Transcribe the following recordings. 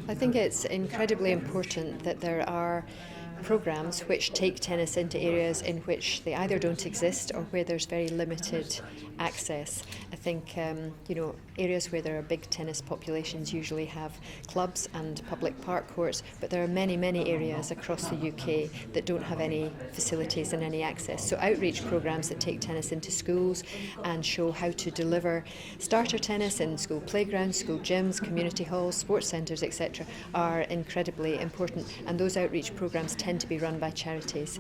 I think it's incredibly important that there are programs which take tennis into areas in which they either don't exist or where there's very limited access. I think areas where there are big tennis populations usually have clubs and public park courts, but there are many areas across the UK that don't have any facilities and any access. So outreach programs that take tennis into schools and show how to deliver starter tennis in school playgrounds, school gyms, community halls, sports centres, etc. are incredibly important, and those outreach programs tend to be run by charities.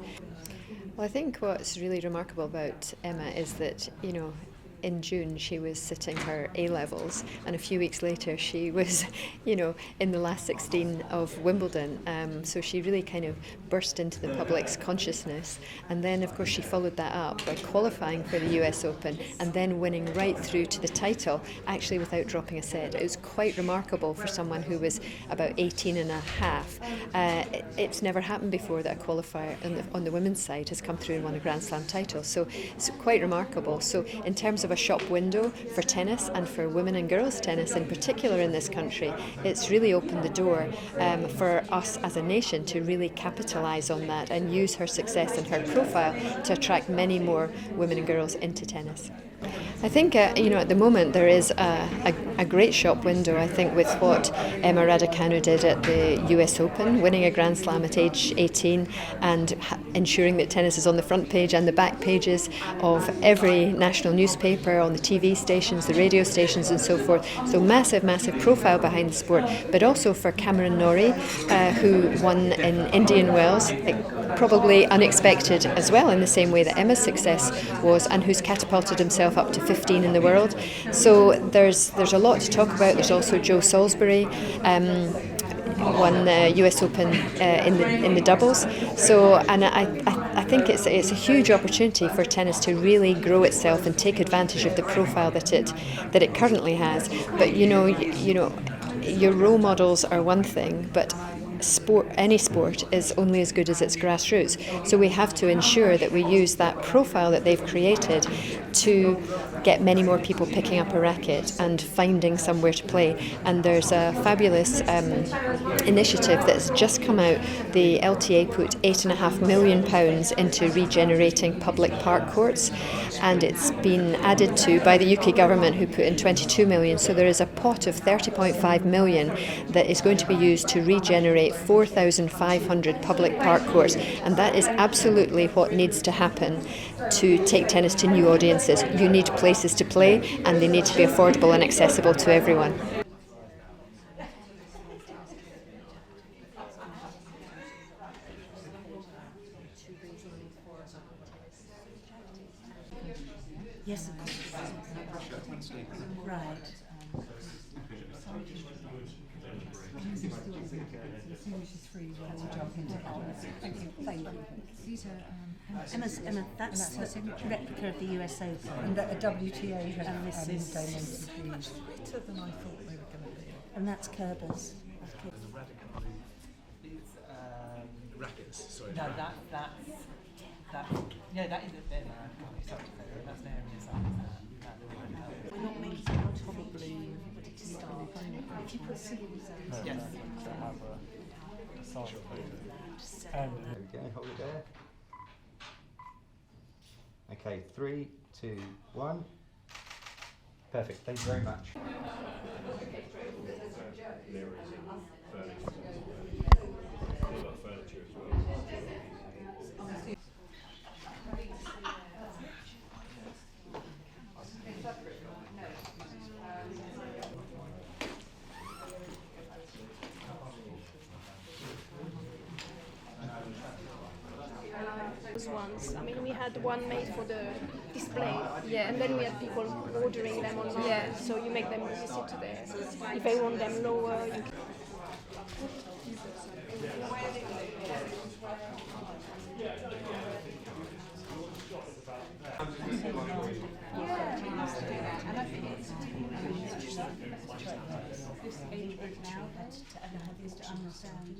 Well, I think what's really remarkable about Emma is that, in June she was sitting her A-levels, and a few weeks later she was, in the last 16 of Wimbledon. So she really kind of burst into the public's consciousness, and then of course she followed that up by qualifying for the US Open and then winning right through to the title, actually without dropping a set. It was quite remarkable for someone who was about 18 and a half. It's never happened before that a qualifier on the women's side has come through and won a Grand Slam title, so it's quite remarkable. So in terms of a shop window for tennis and for women and girls tennis in particular in this country, it's really opened the door for us as a nation to really capitalise on that and use her success and her profile to attract many more women and girls into tennis. I think, at the moment there is a great shop window, I think, with what Emma Raducanu did at the US Open, winning a Grand Slam at age 18 and ensuring that tennis is on the front page and the back pages of every national newspaper, on the TV stations, the radio stations and so forth. So massive profile behind the sport, but also for Cameron Norrie, who won in Indian Wells, probably unexpected as well, in the same way that Emma's success was, and who's catapulted himself up to 15 in the world. So there's a lot to talk about. There's also Joe Salisbury, won the US Open in the doubles. So, and I think it's a huge opportunity for tennis to really grow itself and take advantage of the profile that it currently has. But your role models are one thing, but any sport is only as good as its grassroots. So we have to ensure that we use that profile that they've created to get many more people picking up a racket and finding somewhere to play. And there's a fabulous initiative that's just come out. The LTA put £8.5 million into regenerating public park courts, and it's been added to by the UK government, who put in 22 million. So there is a pot of 30.5 million that is going to be used to regenerate 4,500 public park courts, and that is absolutely what needs to happen to take tennis to new audiences. You need places to play, and they need to be affordable and accessible to everyone. Yes, of course. Right. Thank you. These are Emma, that's the replica of the US Open. And a WTA has and this is better than I thought they were going to be. And that's Kerber's. Rackets, sorry. No, that yeah, that is a bit sorry, that's an area that We're not making probably start. If you put seals out. yes. There we go, hold it there. Okay, 3, 2, 1. Perfect, thank you very much. Ones. I mean, we had one made for the display, and then we had people ordering them online. So you make them easy to there. If they want them lower, you can. This age group now to understand.